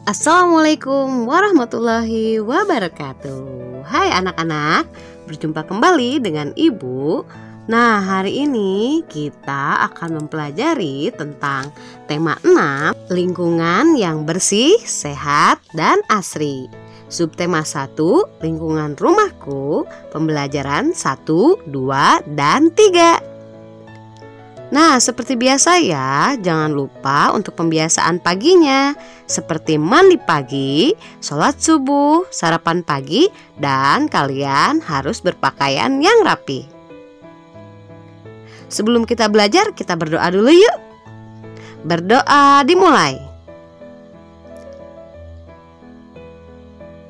Assalamualaikum warahmatullahi wabarakatuh. Hai anak-anak, berjumpa kembali dengan Ibu. Nah, hari ini kita akan mempelajari tentang tema 6, lingkungan yang bersih, sehat, dan asri. Subtema 1, lingkungan rumahku, pembelajaran 1, 2, dan 3. Nah, seperti biasa ya, jangan lupa untuk pembiasaan paginya, seperti mandi pagi, sholat subuh, sarapan pagi, dan kalian harus berpakaian yang rapi. Sebelum kita belajar, kita berdoa dulu yuk. Berdoa dimulai.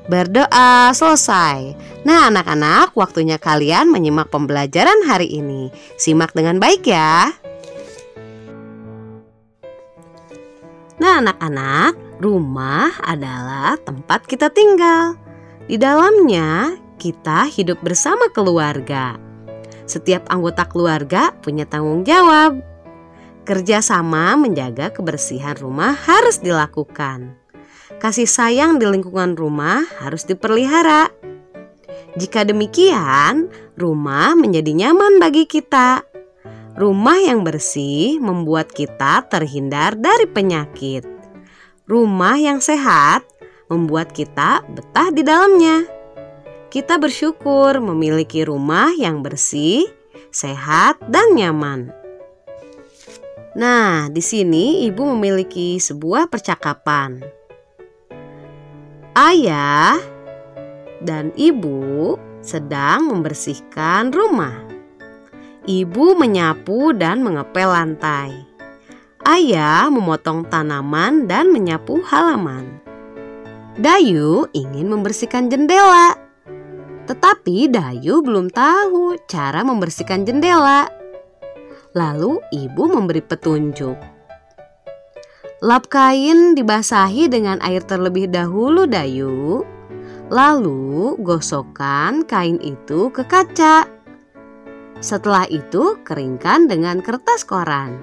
Berdoa selesai. Nah, anak-anak, waktunya kalian menyimak pembelajaran hari ini. Simak dengan baik ya. Nah, anak-anak, rumah adalah tempat kita tinggal. Di dalamnya, kita hidup bersama keluarga. Setiap anggota keluarga punya tanggung jawab. Kerjasama menjaga kebersihan rumah harus dilakukan. Kasih sayang di lingkungan rumah harus dipelihara. Jika demikian, rumah menjadi nyaman bagi kita. Rumah yang bersih membuat kita terhindar dari penyakit. Rumah yang sehat membuat kita betah di dalamnya. Kita bersyukur memiliki rumah yang bersih, sehat, dan nyaman. Nah, di sini Ibu memiliki sebuah percakapan. Ayah dan Ibu sedang membersihkan rumah. Ibu menyapu dan mengepel lantai. Ayah memotong tanaman dan menyapu halaman. Dayu ingin membersihkan jendela. Tetapi Dayu belum tahu cara membersihkan jendela. Lalu ibu memberi petunjuk. Lap kain dibasahi dengan air terlebih dahulu, Dayu. Lalu gosokkan kain itu ke kaca. Setelah itu keringkan dengan kertas koran.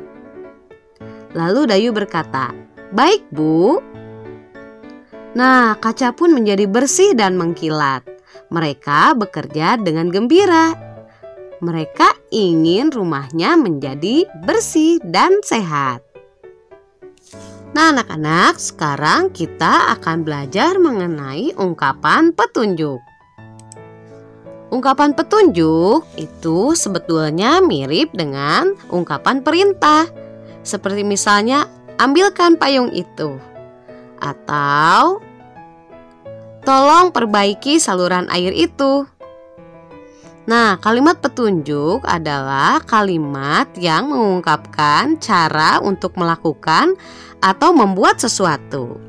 Lalu Dayu berkata, "Baik, Bu." Nah, kaca pun menjadi bersih dan mengkilat. Mereka bekerja dengan gembira. Mereka ingin rumahnya menjadi bersih dan sehat. Nah, anak-anak, sekarang kita akan belajar mengenai ungkapan petunjuk. Ungkapan petunjuk itu sebetulnya mirip dengan ungkapan perintah. Seperti misalnya, ambilkan payung itu. Atau, tolong perbaiki saluran air itu. Nah, kalimat petunjuk adalah kalimat yang mengungkapkan cara untuk melakukan atau membuat sesuatu.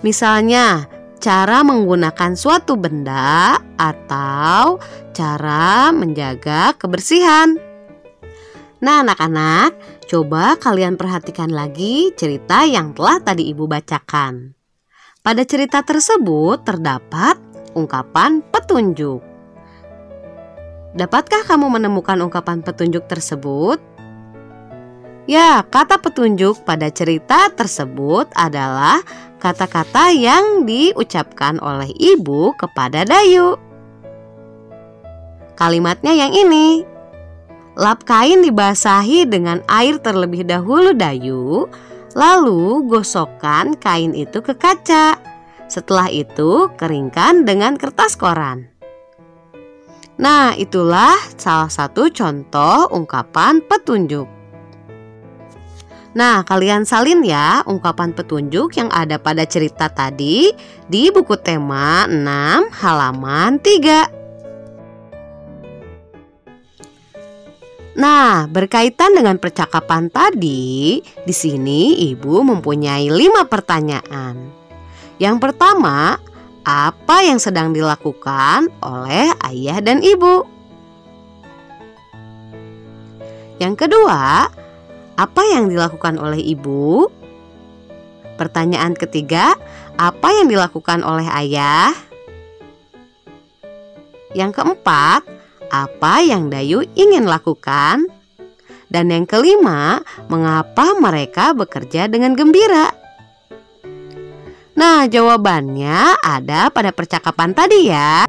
Misalnya, cara menggunakan suatu benda atau cara menjaga kebersihan. Nah, anak-anak, coba kalian perhatikan lagi cerita yang telah tadi Ibu bacakan. Pada cerita tersebut terdapat ungkapan petunjuk. Dapatkah kamu menemukan ungkapan petunjuk tersebut? Ya, kata petunjuk pada cerita tersebut adalah kata-kata yang diucapkan oleh ibu kepada Dayu. Kalimatnya yang ini. Lap kain dibasahi dengan air terlebih dahulu, Dayu. Lalu gosokkan kain itu ke kaca. Setelah itu keringkan dengan kertas koran. Nah, itulah salah satu contoh ungkapan petunjuk. Nah, kalian salin ya ungkapan petunjuk yang ada pada cerita tadi di buku tema 6 halaman 3. Nah, berkaitan dengan percakapan tadi, di sini Ibu mempunyai 5 pertanyaan. Yang pertama, apa yang sedang dilakukan oleh ayah dan ibu? Yang kedua, apa yang dilakukan oleh ibu? Pertanyaan ketiga, apa yang dilakukan oleh ayah? Yang keempat, apa yang Dayu ingin lakukan? Dan yang kelima, mengapa mereka bekerja dengan gembira? Nah, jawabannya ada pada percakapan tadi ya.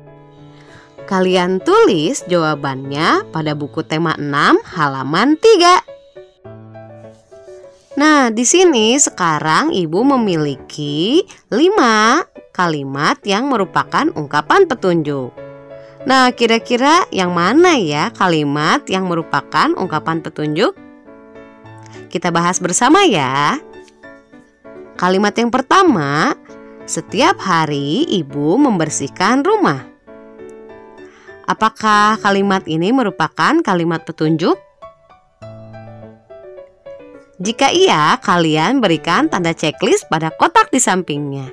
Kalian tulis jawabannya pada buku tema 6 halaman 3. Nah, di sini sekarang Ibu memiliki 5 kalimat yang merupakan ungkapan petunjuk. Nah, kira-kira yang mana ya kalimat yang merupakan ungkapan petunjuk? Kita bahas bersama ya. Kalimat yang pertama, setiap hari ibu membersihkan rumah. Apakah kalimat ini merupakan kalimat petunjuk? Jika iya, kalian berikan tanda checklist pada kotak di sampingnya.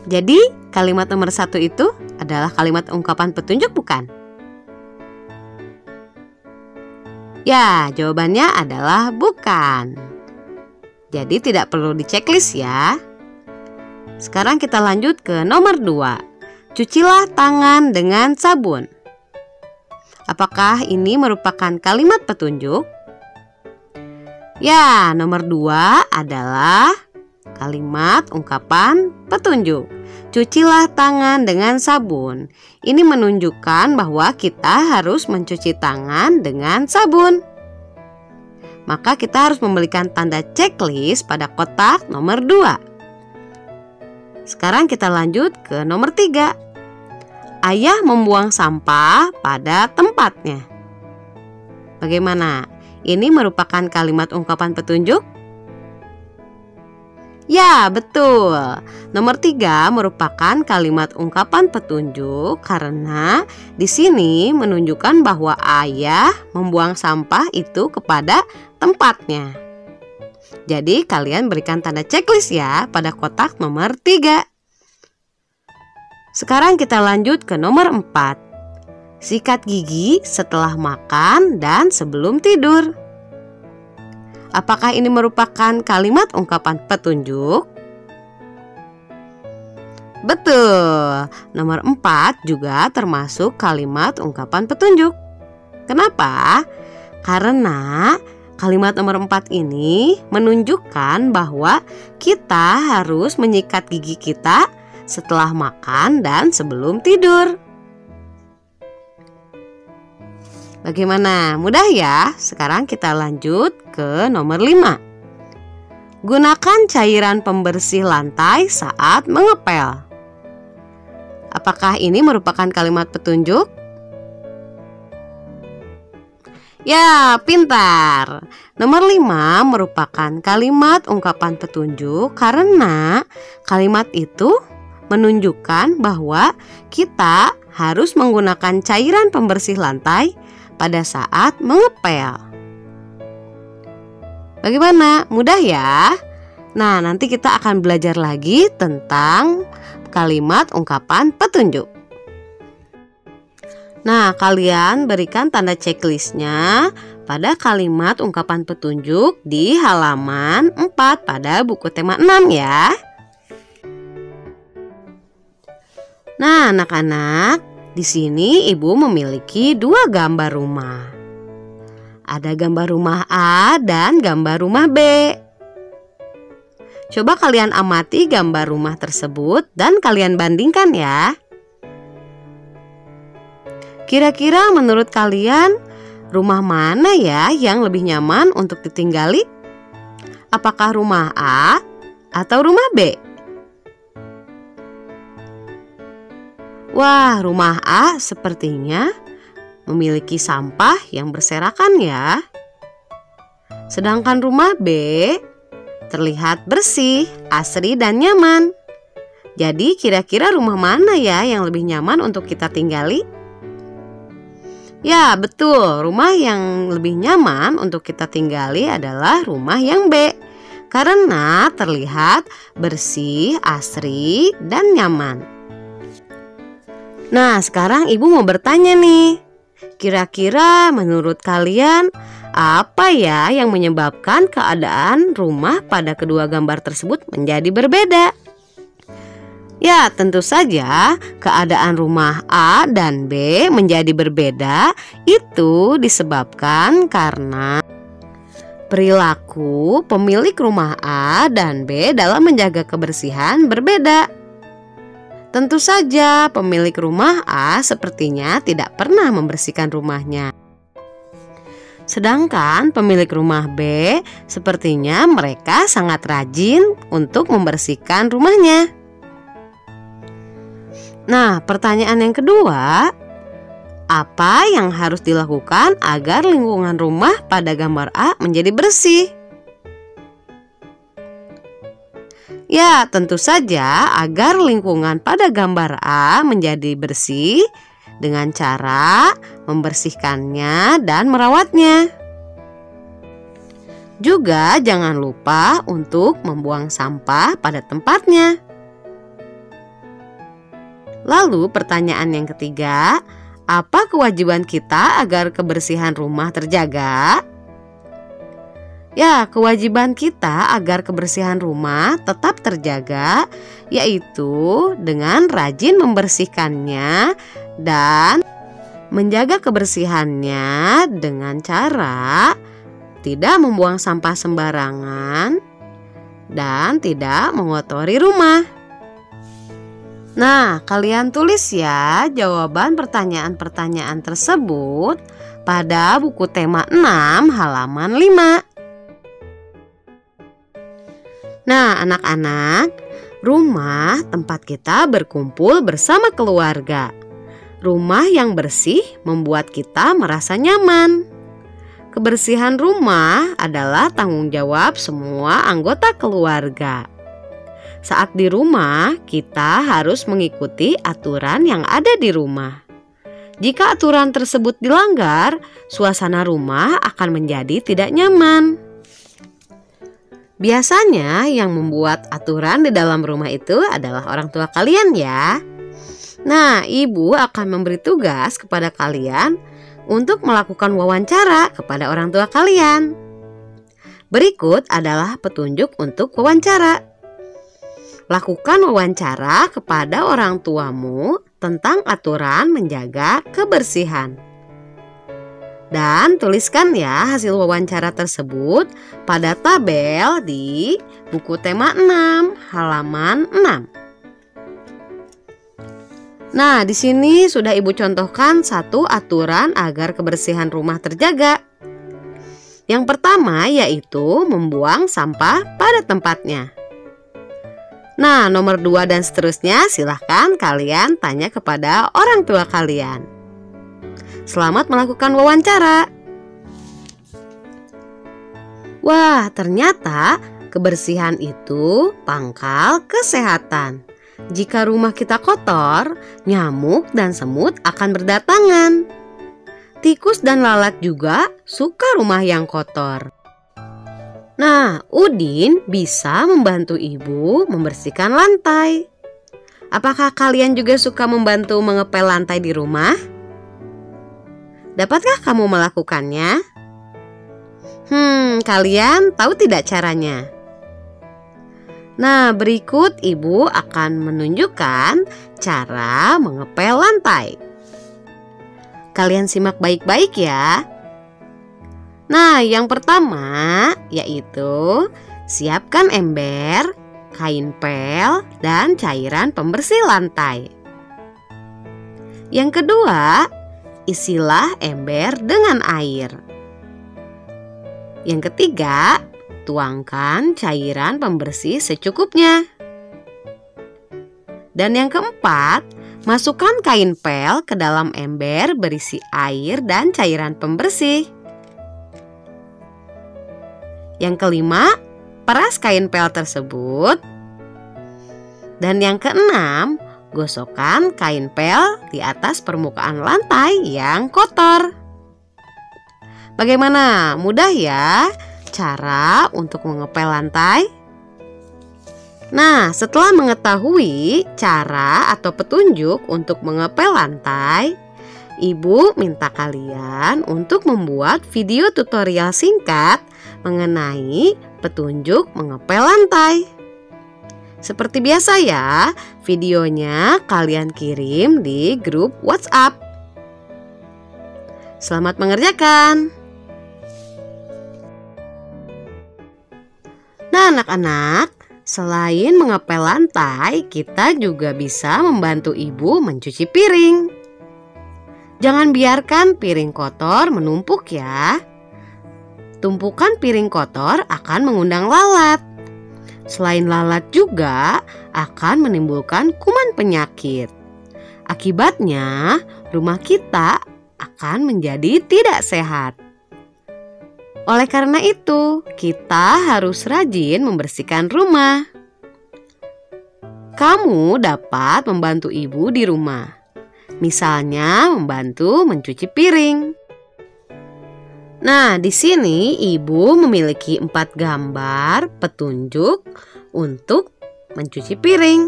Jadi, kalimat nomor 1 itu adalah kalimat ungkapan petunjuk bukan? Ya, jawabannya adalah bukan. Jadi tidak perlu di checklist ya. Sekarang kita lanjut ke nomor 2. Cucilah tangan dengan sabun. Apakah ini merupakan kalimat petunjuk? Ya, nomor 2 adalah kalimat ungkapan petunjuk. Cucilah tangan dengan sabun. Ini menunjukkan bahwa kita harus mencuci tangan dengan sabun. Maka kita harus memberikan tanda checklist pada kotak nomor 2. Sekarang kita lanjut ke nomor 3. Ayah membuang sampah pada tempatnya. Bagaimana? Ini merupakan kalimat ungkapan petunjuk? Ya, betul. Nomor 3 merupakan kalimat ungkapan petunjuk karena di sini menunjukkan bahwa ayah membuang sampah itu kepada tempatnya. Jadi kalian berikan tanda checklist ya pada kotak nomor 3. Sekarang kita lanjut ke nomor 4. Sikat gigi setelah makan dan sebelum tidur. Apakah ini merupakan kalimat ungkapan petunjuk? Betul, nomor 4 juga termasuk kalimat ungkapan petunjuk. Kenapa? Karena kalimat nomor 4 ini menunjukkan bahwa kita harus menyikat gigi kita setelah makan dan sebelum tidur. Bagaimana? Mudah ya? Sekarang kita lanjut ke nomor 5. Gunakan cairan pembersih lantai saat mengepel. Apakah ini merupakan kalimat petunjuk? Ya, pintar. Nomor 5 merupakan kalimat ungkapan petunjuk karena kalimat itu menunjukkan bahwa kita harus menggunakan cairan pembersih lantai pada saat mengepel. Bagaimana? Mudah ya? Nah, nanti kita akan belajar lagi tentang kalimat ungkapan petunjuk. Nah, kalian berikan tanda checklistnya pada kalimat ungkapan petunjuk di halaman 4 pada buku tema 6 ya. Nah, anak-anak, di sini ibu memiliki 2 gambar rumah. Ada gambar rumah A dan gambar rumah B. Coba kalian amati gambar rumah tersebut dan kalian bandingkan ya. Kira-kira menurut kalian rumah mana ya yang lebih nyaman untuk ditinggali? Apakah rumah A atau rumah B? Wah, rumah A sepertinya memiliki sampah yang berserakan ya. Sedangkan rumah B terlihat bersih, asri dan nyaman. Jadi kira-kira rumah mana ya yang lebih nyaman untuk kita tinggali? Ya, betul. Rumah yang lebih nyaman untuk kita tinggali adalah rumah yang B. Karena terlihat bersih, asri, dan nyaman. Nah, sekarang ibu mau bertanya nih. Kira-kira menurut kalian apa ya yang menyebabkan keadaan rumah pada kedua gambar tersebut menjadi berbeda? Ya, tentu saja keadaan rumah A dan B menjadi berbeda itu disebabkan karena Perilaku pemilik rumah A dan B dalam menjaga kebersihan berbeda. Tentu saja pemilik rumah A sepertinya tidak pernah membersihkan rumahnya. Sedangkan pemilik rumah B sepertinya mereka sangat rajin untuk membersihkan rumahnya. Nah, pertanyaan yang kedua, apa yang harus dilakukan agar lingkungan rumah pada gambar A menjadi bersih? Ya, tentu saja agar lingkungan pada gambar A menjadi bersih dengan cara membersihkannya dan merawatnya. Juga jangan lupa untuk membuang sampah pada tempatnya. Lalu pertanyaan yang ketiga, apa kewajiban kita agar kebersihan rumah terjaga? Ya, kewajiban kita agar kebersihan rumah tetap terjaga yaitu dengan rajin membersihkannya dan menjaga kebersihannya dengan cara tidak membuang sampah sembarangan dan tidak mengotori rumah. Nah, kalian tulis ya jawaban pertanyaan-pertanyaan tersebut pada buku tema 6 halaman 5. Nah, anak-anak, rumah tempat kita berkumpul bersama keluarga. Rumah yang bersih membuat kita merasa nyaman. Kebersihan rumah adalah tanggung jawab semua anggota keluarga. Saat di rumah, kita harus mengikuti aturan yang ada di rumah. Jika aturan tersebut dilanggar, suasana rumah akan menjadi tidak nyaman. Biasanya yang membuat aturan di dalam rumah itu adalah orang tua kalian ya. Nah, ibu akan memberi tugas kepada kalian untuk melakukan wawancara kepada orang tua kalian. Berikut adalah petunjuk untuk wawancara. Lakukan wawancara kepada orang tuamu tentang aturan menjaga kebersihan. Dan tuliskan ya hasil wawancara tersebut pada tabel di buku tema 6 halaman 6. Nah, di sini sudah ibu contohkan satu aturan agar kebersihan rumah terjaga. Yang pertama yaitu membuang sampah pada tempatnya. Nah, nomor 2 dan seterusnya silahkan kalian tanya kepada orang tua kalian. Selamat melakukan wawancara. Wah, ternyata kebersihan itu pangkal kesehatan. Jika rumah kita kotor, nyamuk dan semut akan berdatangan. Tikus dan lalat juga suka rumah yang kotor. Nah, Udin bisa membantu ibu membersihkan lantai. Apakah kalian juga suka membantu mengepel lantai di rumah? Dapatkah kamu melakukannya? Kalian tahu tidak caranya? Nah, berikut ibu akan menunjukkan cara mengepel lantai. Kalian simak baik-baik ya. Nah, yang pertama yaitu siapkan ember, kain pel, dan cairan pembersih lantai. Yang kedua, isilah ember dengan air. Yang ketiga, tuangkan cairan pembersih secukupnya. Dan yang keempat, masukkan kain pel ke dalam ember berisi air dan cairan pembersih. Yang kelima, peras kain pel tersebut. Dan yang keenam, gosokkan kain pel di atas permukaan lantai yang kotor. Bagaimana? Mudah ya cara untuk mengepel lantai? Nah, setelah mengetahui cara atau petunjuk untuk mengepel lantai, ibu minta kalian untuk membuat video tutorial singkat mengenai petunjuk mengepel lantai. Seperti biasa ya, videonya kalian kirim di grup WhatsApp. Selamat mengerjakan. Nah, anak-anak, selain mengepel lantai, kita juga bisa membantu ibu mencuci piring. Jangan biarkan piring kotor menumpuk ya. Tumpukan piring kotor akan mengundang lalat. Selain lalat juga akan menimbulkan kuman penyakit. Akibatnya, rumah kita akan menjadi tidak sehat. Oleh karena itu, kita harus rajin membersihkan rumah. Kamu dapat membantu ibu di rumah. Misalnya membantu mencuci piring. Nah, di sini ibu memiliki 4 gambar petunjuk untuk mencuci piring.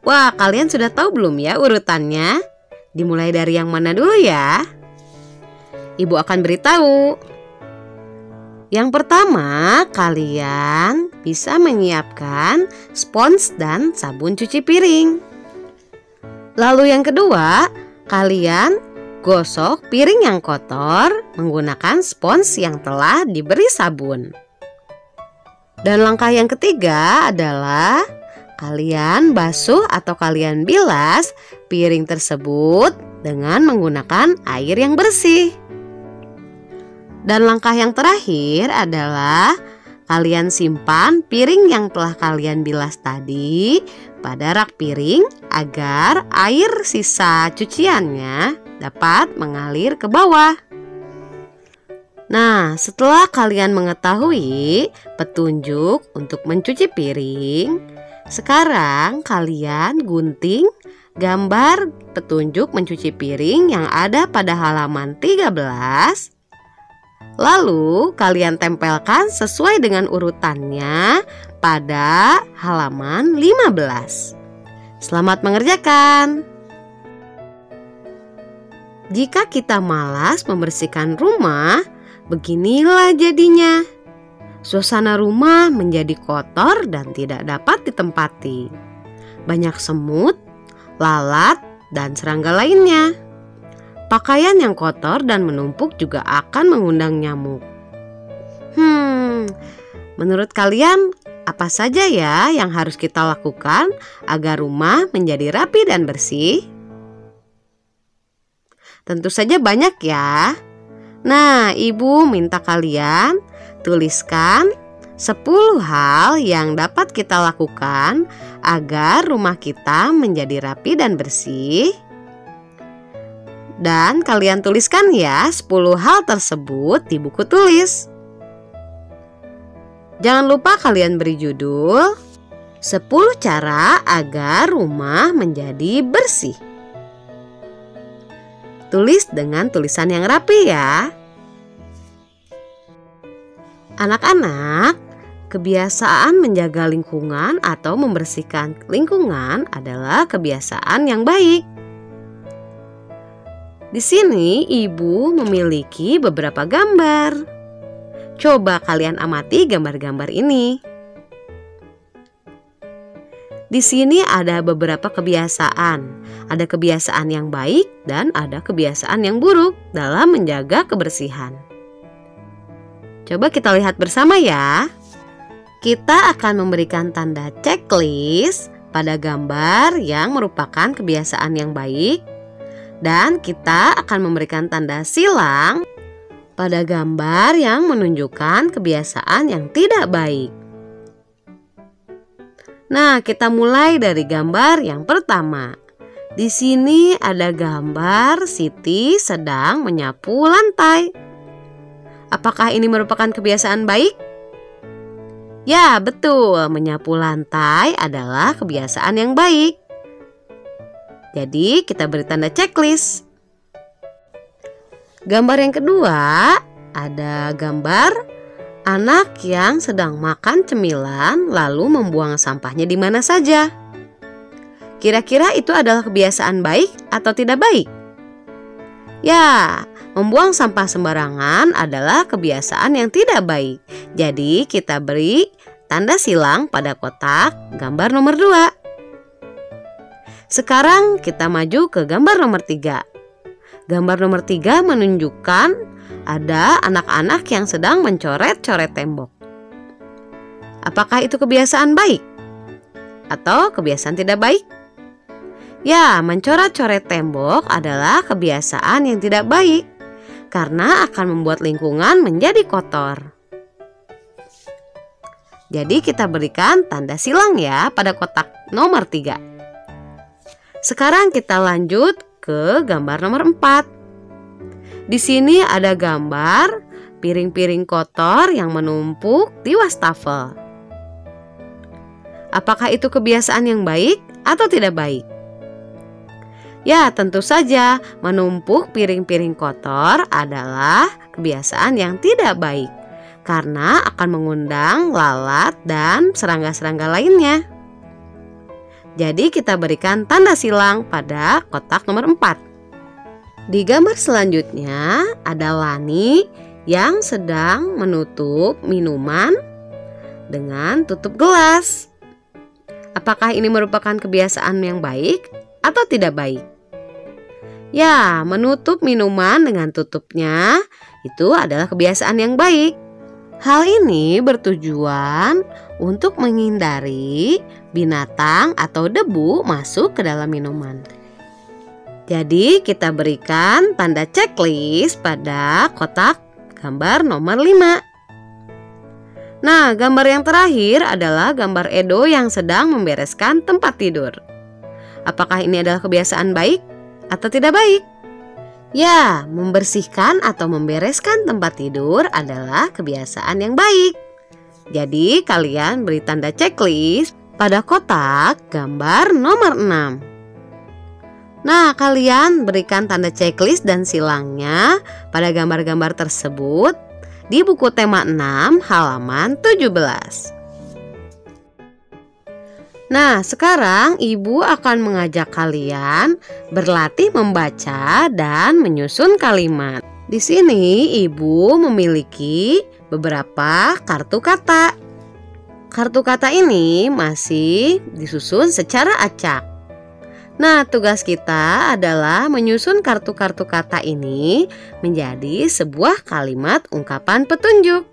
Wah, kalian sudah tahu belum ya urutannya? Dimulai dari yang mana dulu ya? Ibu akan beritahu. Yang pertama, kalian bisa menyiapkan spons dan sabun cuci piring. Lalu yang kedua, kalian gosok piring yang kotor menggunakan spons yang telah diberi sabun. Dan langkah yang ketiga adalah kalian basuh atau kalian bilas piring tersebut dengan menggunakan air yang bersih. Dan langkah yang terakhir adalah kalian simpan piring yang telah kalian bilas tadi pada rak piring agar air sisa cuciannya dapat mengalir ke bawah. Nah, setelah kalian mengetahui petunjuk untuk mencuci piring, sekarang kalian gunting gambar petunjuk mencuci piring yang ada pada halaman 13. Lalu kalian tempelkan sesuai dengan urutannya pada halaman 15. Selamat mengerjakan. Jika kita malas membersihkan rumah, beginilah jadinya. Suasana rumah menjadi kotor dan tidak dapat ditempati. Banyak semut, lalat, dan serangga lainnya. Pakaian yang kotor dan menumpuk juga akan mengundang nyamuk. Menurut kalian apa saja ya yang harus kita lakukan agar rumah menjadi rapi dan bersih? Tentu saja banyak ya. Nah, ibu minta kalian tuliskan 10 hal yang dapat kita lakukan agar rumah kita menjadi rapi dan bersih. Dan kalian tuliskan ya 10 hal tersebut di buku tulis. Jangan lupa kalian beri judul 10 cara agar rumah menjadi bersih. Tulis dengan tulisan yang rapi ya. Anak-anak, kebiasaan menjaga lingkungan atau membersihkan lingkungan adalah kebiasaan yang baik. Di sini ibu memiliki beberapa gambar. Coba kalian amati gambar-gambar ini. Di sini ada beberapa kebiasaan. Ada kebiasaan yang baik dan ada kebiasaan yang buruk dalam menjaga kebersihan. Coba kita lihat bersama ya. Kita akan memberikan tanda checklist pada gambar yang merupakan kebiasaan yang baik. Dan kita akan memberikan tanda silang pada gambar yang menunjukkan kebiasaan yang tidak baik. Nah, kita mulai dari gambar yang pertama. Di sini ada gambar Siti sedang menyapu lantai. Apakah ini merupakan kebiasaan baik? Ya, betul. Menyapu lantai adalah kebiasaan yang baik. Jadi kita beri tanda checklist. Gambar yang kedua, ada gambar anak yang sedang makan cemilan lalu membuang sampahnya di mana saja. Kira-kira itu adalah kebiasaan baik atau tidak baik? Ya, membuang sampah sembarangan adalah kebiasaan yang tidak baik. Jadi kita beri tanda silang pada kotak gambar nomor 2. Sekarang kita maju ke gambar nomor 3. Gambar nomor 3 menunjukkan ada anak-anak yang sedang mencoret-coret tembok. Apakah itu kebiasaan baik atau kebiasaan tidak baik? Ya, mencoret-coret tembok adalah kebiasaan yang tidak baik karena akan membuat lingkungan menjadi kotor. Jadi kita berikan tanda silang ya pada kotak nomor 3. Sekarang kita lanjut ke gambar nomor 4. Di sini ada gambar piring-piring kotor yang menumpuk di wastafel. Apakah itu kebiasaan yang baik atau tidak baik? Ya, tentu saja menumpuk piring-piring kotor adalah kebiasaan yang tidak baik karena akan mengundang lalat dan serangga-serangga lainnya. Jadi kita berikan tanda silang pada kotak nomor 4. Di gambar selanjutnya ada Lani yang sedang menutup minuman dengan tutup gelas. Apakah ini merupakan kebiasaan yang baik atau tidak baik? Ya, menutup minuman dengan tutupnya itu adalah kebiasaan yang baik. Hal ini bertujuan untuk menghindari binatang atau debu masuk ke dalam minuman. Jadi kita berikan tanda checklist pada kotak gambar nomor 5. Nah, gambar yang terakhir adalah gambar Edo yang sedang membereskan tempat tidur. Apakah ini adalah kebiasaan baik atau tidak baik? Ya, membersihkan atau membereskan tempat tidur adalah kebiasaan yang baik. Jadi, kalian beri tanda checklist pada kotak gambar nomor 6. Nah, kalian berikan tanda checklist dan silangnya pada gambar-gambar tersebut di buku tema 6 halaman 17. Nah, sekarang Ibu akan mengajak kalian berlatih membaca dan menyusun kalimat. Di sini Ibu memiliki beberapa kartu kata. Kartu kata ini masih disusun secara acak. Nah, tugas kita adalah menyusun kartu-kartu kata ini menjadi sebuah kalimat ungkapan petunjuk.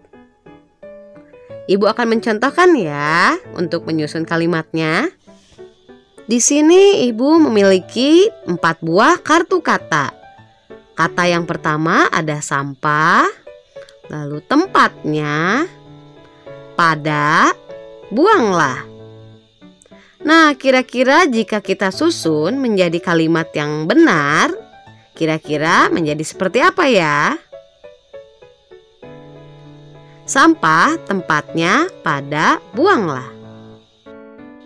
Ibu akan mencontohkan ya untuk menyusun kalimatnya. Di sini Ibu memiliki 4 buah kartu kata. Kata yang pertama ada sampah, lalu tempatnya, pada, buanglah. Nah, kira-kira jika kita susun menjadi kalimat yang benar, kira-kira menjadi seperti apa ya? Sampah, tempatnya, pada, buanglah.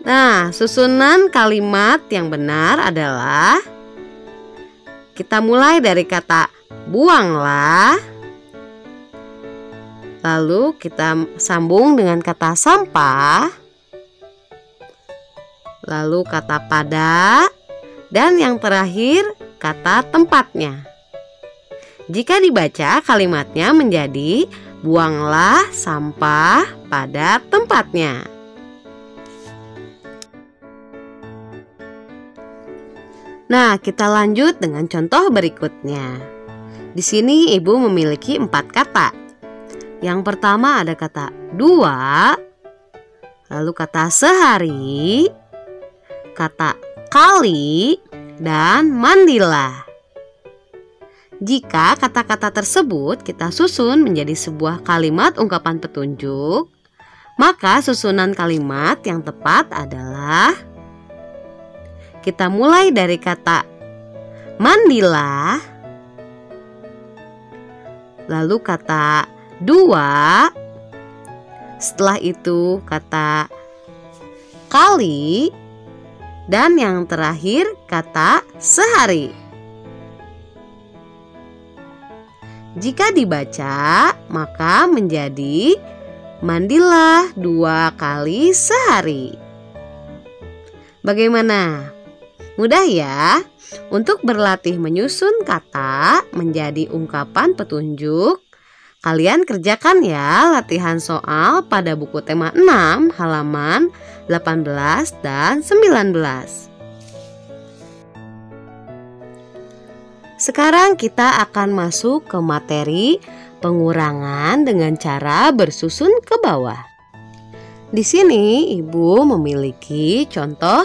Nah, susunan kalimat yang benar adalah kita mulai dari kata buanglah, lalu kita sambung dengan kata sampah, lalu kata pada, dan yang terakhir kata tempatnya. Jika dibaca kalimatnya menjadi buanglah sampah pada tempatnya. Nah, kita lanjut dengan contoh berikutnya. Di sini Ibu memiliki 4 kata. Yang pertama ada kata dua, lalu kata sehari, kata kali, dan mandilah. Jika kata-kata tersebut kita susun menjadi sebuah kalimat ungkapan petunjuk, maka susunan kalimat yang tepat adalah kita mulai dari kata mandilah, lalu kata dua, setelah itu kata kali, dan yang terakhir kata sehari. Jika dibaca maka menjadi mandilah 2 kali sehari. Bagaimana? Mudah ya? Untuk berlatih menyusun kata menjadi ungkapan petunjuk, kalian kerjakan ya latihan soal pada buku tema 6 halaman 18 dan 19. Sekarang kita akan masuk ke materi pengurangan dengan cara bersusun ke bawah. Di sini Ibu memiliki contoh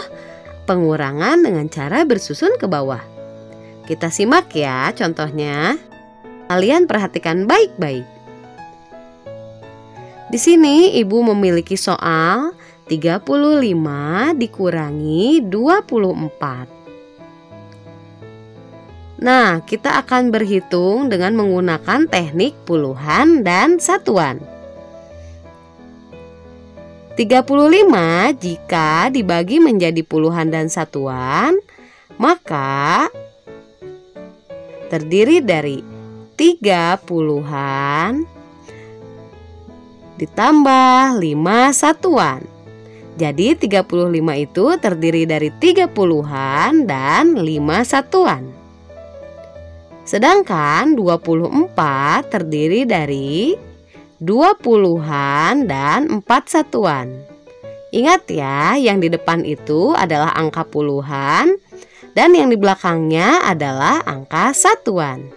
pengurangan dengan cara bersusun ke bawah. Kita simak ya contohnya. Kalian perhatikan baik-baik. Di sini Ibu memiliki soal 35 dikurangi 24. Nah, kita akan berhitung dengan menggunakan teknik puluhan dan satuan. 35 jika dibagi menjadi puluhan dan satuan, maka terdiri dari 3 puluhan ditambah 5 satuan. Jadi 35 itu terdiri dari 3 puluhan dan 5 satuan. Sedangkan 24 terdiri dari 2 puluhan dan 4 satuan. Ingat ya, yang di depan itu adalah angka puluhan dan yang di belakangnya adalah angka satuan.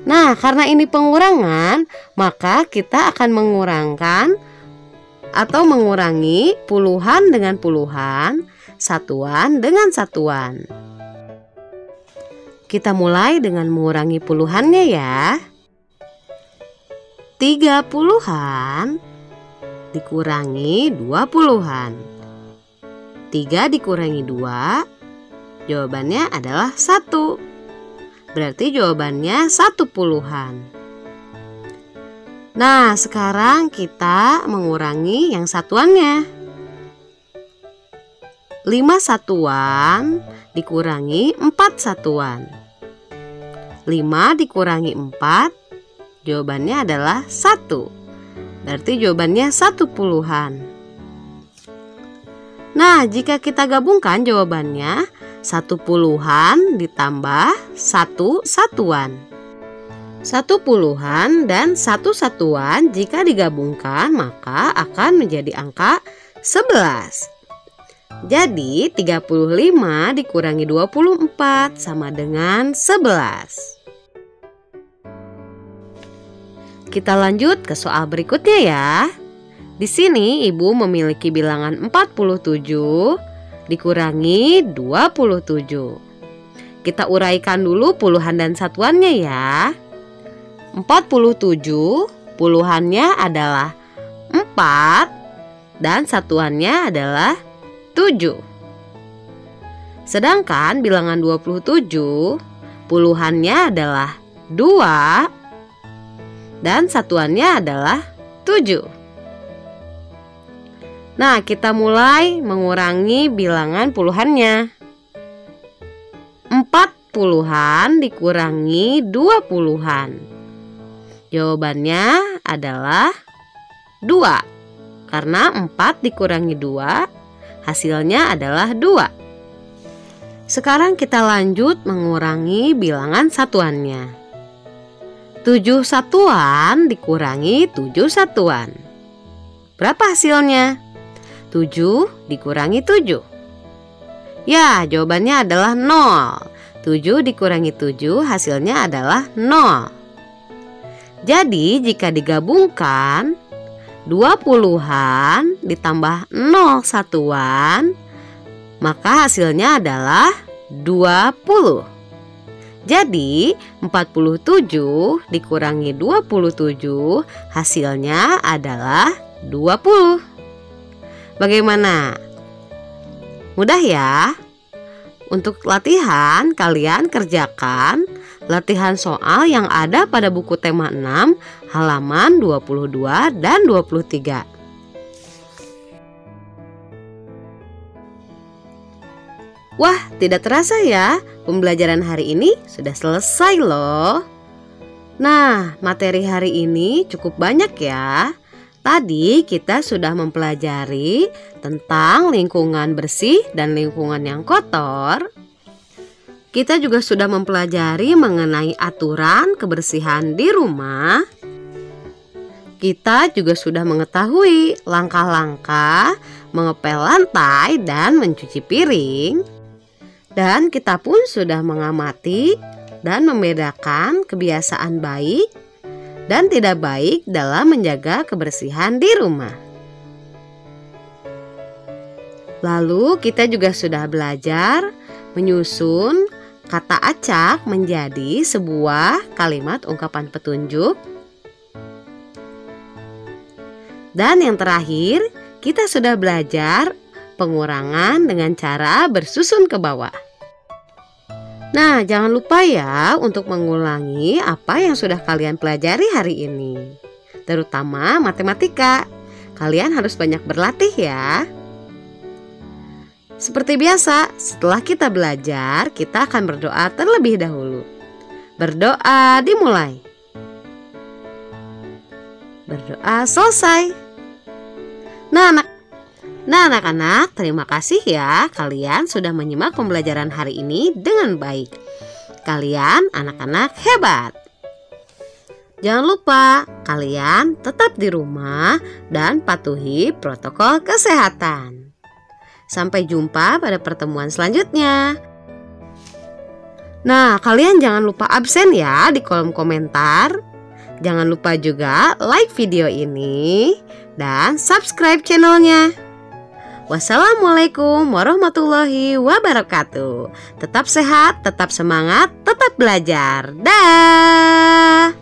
Nah, karena ini pengurangan, maka kita akan mengurangkan atau mengurangi puluhan dengan puluhan, satuan dengan satuan. Kita mulai dengan mengurangi puluhannya ya. 3 puluhan dikurangi 2 puluhan. 3 dikurangi 2, jawabannya adalah 1. Berarti jawabannya 1 puluhan. Nah, sekarang kita mengurangi yang satuannya. 5 satuan dikurangi 4 satuan. 5 dikurangi 4, jawabannya adalah 1. Berarti jawabannya 1 puluhan. Nah, jika kita gabungkan jawabannya 1 puluhan ditambah 1 satuan. 1 puluhan dan 1 satuan jika digabungkan maka akan menjadi angka 11. Jadi 35 dikurangi 24 sama dengan 11. Kita lanjut ke soal berikutnya ya. Di sini Ibu memiliki bilangan 47 dikurangi 27. Kita uraikan dulu puluhan dan satuannya ya. 47 puluhannya adalah 4 dan satuannya adalah 7. Sedangkan bilangan 27 puluhannya adalah 2 dan satuannya adalah 7. Nah, kita mulai mengurangi bilangan puluhannya. 4 puluhan dikurangi 2 puluhan. Jawabannya adalah 2. Karena 4 dikurangi 2, hasilnya adalah 2. Sekarang kita lanjut mengurangi bilangan satuannya. 7 satuan dikurangi 7 satuan. Berapa hasilnya? 7 dikurangi 7. Ya, jawabannya adalah 0. 7 dikurangi 7 hasilnya adalah 0. Jadi jika digabungkan 2 puluhan ditambah 0 satuan, maka hasilnya adalah 20. Jadi 47 dikurangi 27 hasilnya adalah 20. Bagaimana? Mudah ya? Untuk latihan, kalian kerjakan latihan soal yang ada pada buku tema 6 halaman 22 dan 23. Wah, tidak terasa ya, pembelajaran hari ini sudah selesai loh. Nah, materi hari ini cukup banyak ya. Tadi kita sudah mempelajari tentang lingkungan bersih dan lingkungan yang kotor. Kita juga sudah mempelajari mengenai aturan kebersihan di rumah. Kita juga sudah mengetahui langkah-langkah mengepel lantai dan mencuci piring. Dan kita pun sudah mengamati dan membedakan kebiasaan baik dan tidak baik dalam menjaga kebersihan di rumah. Lalu kita juga sudah belajar menyusun kata acak menjadi sebuah kalimat ungkapan petunjuk. Dan yang terakhir, kita sudah belajar pengurangan dengan cara bersusun ke bawah. Nah, jangan lupa ya untuk mengulangi apa yang sudah kalian pelajari hari ini. Terutama matematika. Kalian harus banyak berlatih ya. Seperti biasa, setelah kita belajar, kita akan berdoa terlebih dahulu. Berdoa dimulai. Berdoa selesai. Nah, anak-anak, terima kasih ya kalian sudah menyimak pembelajaran hari ini dengan baik. Kalian anak-anak hebat. Jangan lupa kalian tetap di rumah dan patuhi protokol kesehatan. Sampai jumpa pada pertemuan selanjutnya. Nah, kalian jangan lupa absen ya di kolom komentar. Jangan lupa juga like video ini dan subscribe channelnya. Wassalamualaikum warahmatullahi wabarakatuh. Tetap sehat, tetap semangat, tetap belajar. Dah.